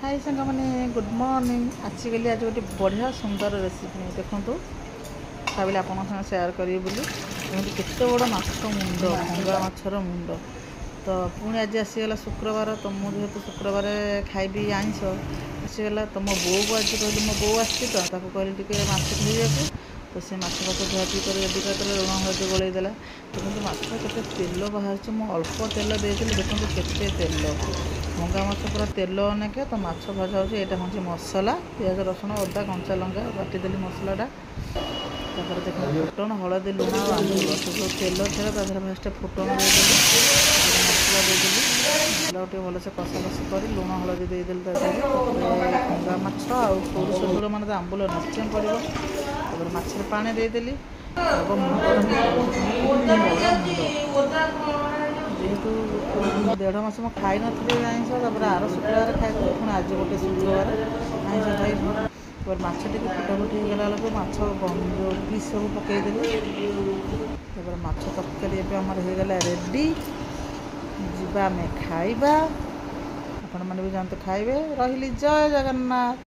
हाय सांग मैंने good morning आजिकल आज गोटे बढ़िया सुंदर रेसिपी देखूँ भाविल आप सेयार करेंगे बोली केते बड़ माछ मुंड भंगा माछर मुंड तो पुणी आज आसीगला शुक्रवार तो मुझे शुक्रवार खाइबी आइंस आसीगला तो मो बो को आज कहली मो बो आसी तो कहली टे माछ धोइया तो से माछ पाख धुआधुई कर रेडी कर लुण हलदी गोलैदेला देखो माछ के तेल बाहर मु अल्प तेल देती देखो केते तेल भंगा माछ पूरा तेल अनेक तो माछ भजा हो यहाँ हूँ मसला पियाज रसुण अदा कंचा लंका बाटिदेली मसलाटा तापर देख फुटण हलदी लुण आंबुल से जो तेल थे फास्ट फुटण देदेली मसला देदेली मसला टे भलसे कषा कषि कर लुण हलदी देदेली भंगा माछ आउ सोरिष झोल मैंने आंबुल निश्चय पड़ो तापर माछर पानी देदेली जेहेतु 1.5 मास मैं खाई नी आइंस आर शुक्रवार खाई पुणी आज गोटे शुक्रवार आइंस खाई माछटी फुटाफुटी होगा बेलू माछ जो पीस सब पकईदेली माछ तरकारी आमर होगला रेडी जीवा आम खाइबा आपण मैंने भी जानते खाइबे रही जय जगन्नाथ।